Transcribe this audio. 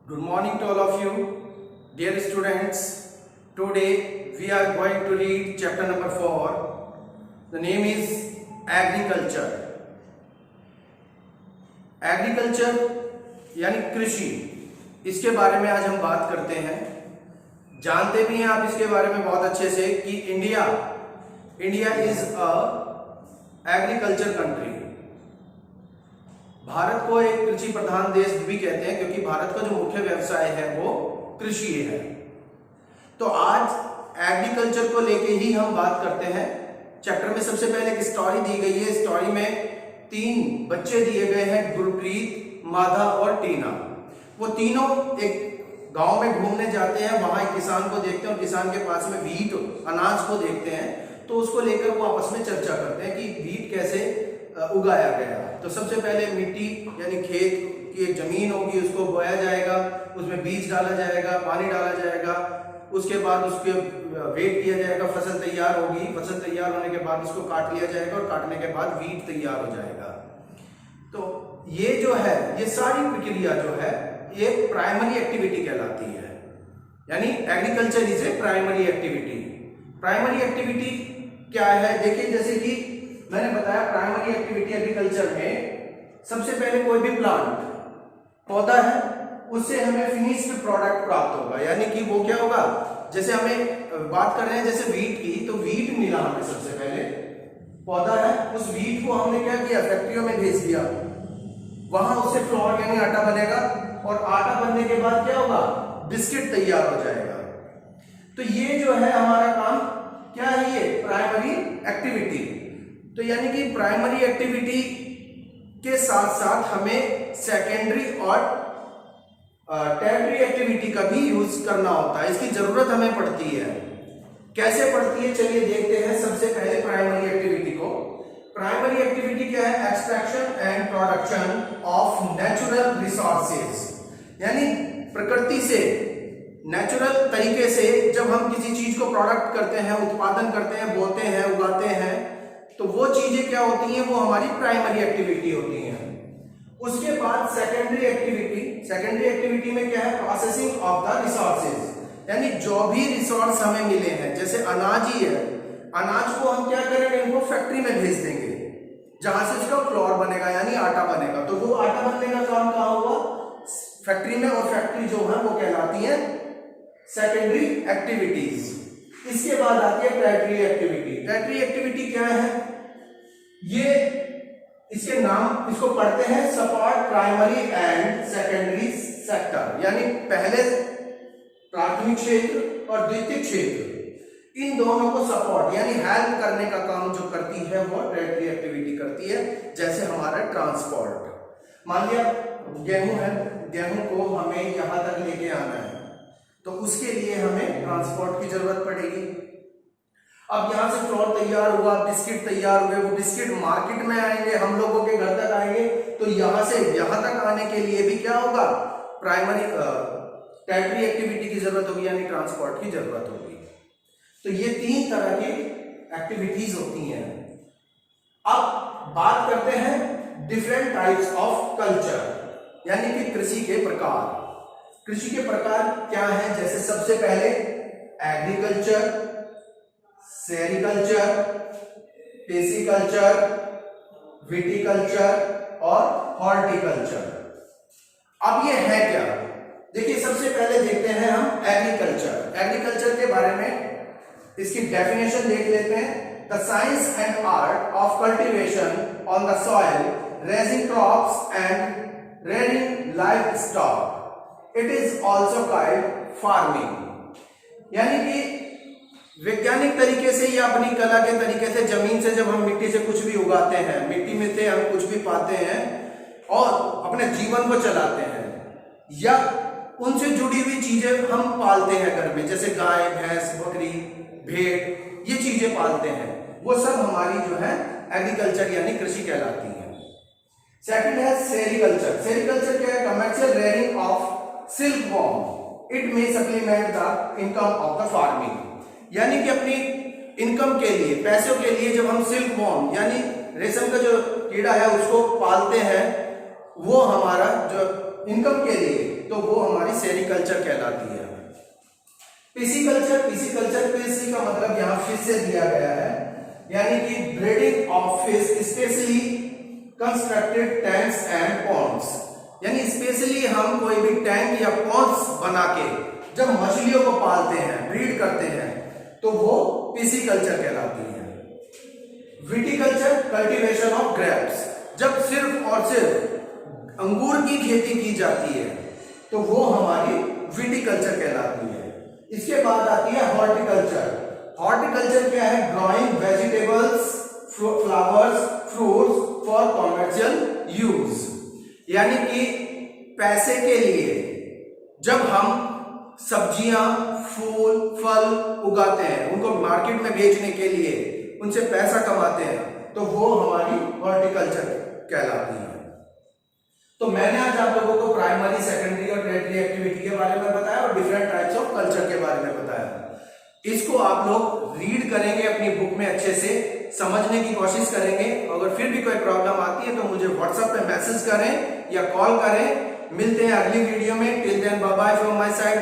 Good morning to all of you, dear students. Today we are going to read chapter number 4. The name is Agriculture. Agriculture यानी कृषि, इसके बारे में आज हम बात करते हैं। जानते भी हैं आप इसके बारे में बहुत अच्छे से कि India is a agriculture country. Bharat को एक कृषि प्रधान देश भी कहते हैं क्योंकि भारत का जो मुख्य व्यवसाय है वो कृषि है। तो आज एग्रीकल्चर को लेके ही हम बात करते हैं। चैप्टर में सबसे पहले एक स्टोरी दी गई है। स्टोरी में 3 बच्चे दिए गए हैं, गुरप्रीत, माधा और टीना। वो तीनों एक गांव में घूमने जाते हैं, वहां एक किसान को देखते हैं और किसान के पास में वीट अनाज को देखते हैं। तो उसको लेकर वो आपस में चर्चा करते हैं कि वीट कैसे उगाया गया। तो सबसे पहले मिट्टी यानी खेत की एक जमीन होगी, उसको बोया जाएगा, उसमें बीज डाला जाएगा, पानी डाला जाएगा, उसके बाद उसके वेट किया जाएगा, फसल तैयार होगी। फसल तैयार होने के बाद उसको काट लिया जाएगा और काटने के बाद वीट तैयार हो जाएगा। तो ये जो है, ये सारी प्रक्रिया जो है ये प्राइमरी एक्टिविटी कहलाती है। यानी agriculture is a primary activity. Primary activity क्या है? देखिए, जैसे कि मैंने बताया प्राइमरी एक्टिविटी एग्रीकल्चर में सबसे पहले कोई भी प्लांट पौधा है, उससे हमें फिनिश्ड प्रोडक्ट प्राप्त होगा। यानी कि वो क्या होगा, जैसे हमें बात कर रहे हैं जैसे वीट की, तो वीट मिला हमें सबसे पहले, पौधा है, उस वीट को हमने क्या किया, फैक्ट्रियों में भेज दिया, वहां उससे फ्लोर यानी आटा बनेगा और आटा बनने के बाद क्या होगा, बिस्किट तैयार हो जाएगा। तो ये जो है हमारा काम क्या है, ये प्राइमरी एक्टिविटी। तो यानी कि प्राइमरी एक्टिविटी के साथ साथ हमें सेकेंडरी और टर्टियरी एक्टिविटी का भी यूज करना होता है। इसकी जरूरत हमें पड़ती है। कैसे पड़ती है, चलिए देखते हैं। सबसे पहले प्राइमरी एक्टिविटी को, प्राइमरी एक्टिविटी क्या है, extraction and production of natural resources. यानी प्रकृति से नेचुरल तरीके से जब हम किसी चीज को प्रोडक्ट करते हैं, उत्पादन करते हैं, बोते हैं, उगाते हैं, तो वो चीजें क्या होती हैं, वो हमारी प्राइमरी एक्टिविटी होती हैं। उसके बाद सेकेंडरी एक्टिविटी, सेकेंडरी एक्टिविटी में क्या है, प्रोसेसिंग ऑफ द रिसोर्सेज। यानी जो भी रिसोर्स हमें मिले हैं, जैसे अनाज ही है, अनाज को हम क्या करेंगे, इनको फैक्ट्री में भेज देंगे जहां से उसका फ्लोर बनेगा यानी आटा बनेगा। तो वो आटा बनने का काम कहाँ हुआ, फैक्ट्री में, और फैक्ट्री जो है वो कहलाती है सेकेंडरी एक्टिविटीज। इसके बाद आती है टर्टियरी एक्टिविटी। टर्टियरी एक्टिविटी क्या है, ये इसके नाम, इसको पढ़ते हैं support primary and secondary sector. यानी पहले प्राथमिक क्षेत्र और द्वितीय क्षेत्र, इन दोनों को सपोर्ट यानी हेल्प करने का काम जो करती है वो टर्टियरी एक्टिविटी करती है। जैसे हमारा ट्रांसपोर्ट, मान लिया गेहूं है, गेहूं को हमें यहां तक लेके आना है, तो उसके लिए हमें ट्रांसपोर्ट की जरूरत पड़ेगी। अब यहां से फ्लोर तैयार हुआ, बिस्किट तैयार हुए, वो बिस्किट मार्केट में आएंगे, हम लोगों के घर तक आएंगे, तो यहां से यहां तक आने के लिए भी क्या होगा, प्राइमरी टर्टियरी एक्टिविटी की जरूरत होगी यानी ट्रांसपोर्ट की जरूरत होगी। तो ये 3 तरह की एक्टिविटीज होती हैं। अब बात करते हैं डिफरेंट टाइप्स ऑफ कल्चर, यानी कि कृषि के प्रकार। कृषि के प्रकार क्या है, जैसे सबसे पहले एग्रीकल्चर, सेरिकल्चर, पेसिकल्चर, विटिकल्चर और हॉर्टिकल्चर। अब ये है क्या, देखिए सबसे पहले देखते हैं हम एग्रीकल्चर। एग्रीकल्चर के बारे में इसकी डेफिनेशन देख लेते हैं। The science and art of cultivation on the soil, raising crops and rearing live stock. It is also called farming. यानी कि वैज्ञानिक तरीके से या अपनी कला के तरीके से जमीन से जब हम मिट्टी से कुछ भी उगाते हैं, मिट्टी में से हम कुछ भी पाते हैं और अपने जीवन को चलाते हैं, या उनसे जुड़ी हुई चीजें हम पालते हैं घर में, जैसे गाय, भैंस, बकरी, भेड़, ये चीजें पालते हैं, वो सब हमारी जो है एग्रीकल्चर यानी कृषि कहलाती है। सेकंड है सेरिकल्चर। सेरिकल्चर क्या है, commercial rearing of silk worm. It may supplement the income of the farming. यानी कि अपनी इनकम के लिए, पैसों के लिए जब हम सिल्क वॉर्म यानी रेशम का जो कीड़ा है उसको पालते हैं, वो हमारा जो इनकम के लिए तो वो हमारी सेरिकल्चर कहलाती है। पिसिकल्चर, पिसी का मतलब यहाँ फिश से दिया गया है, यानी कि breeding of fish specially constructed tanks and ponds, यानी स्पेशली हम कोई भी टैंक या पॉन्ड्स बना के जब मछलियों को पालते हैं, ब्रीड करते हैं, तो वो पिसिकल्चर कहलाती है। विटिकल्चर, कल्टीवेशन ऑफ ग्रेप्स, जब सिर्फ और सिर्फ अंगूर की खेती की जाती है तो वो हमारी विटिकल्चर कहलाती है। इसके बाद आती है हॉर्टिकल्चर। हॉर्टिकल्चर क्या है? Growing vegetables, flowers, fruits for commercial use, यानी कि पैसे के लिए जब हम सब्जियां, फूल, फल उगाते हैं, उनको मार्केट में बेचने के लिए उनसे पैसा कमाते हैं, तो वो हमारी हॉर्टिकल्चर कहलाती है। तो मैंने आज आप लोगों को प्राइमरी, सेकेंडरी और टर्टियरी एक्टिविटी के बारे में बताया और डिफरेंट टाइप्स ऑफ कल्चर के बारे में बताया। इसको आप लोग रीड करेंगे अपनी बुक में, अच्छे से समझने की कोशिश करेंगे। अगर फिर भी कोई प्रॉब्लम आती है तो मुझे व्हाट्सएप पे मैसेज करें या कॉल करें। मिलते हैं अगली वीडियो में। Till then bye bye from my side.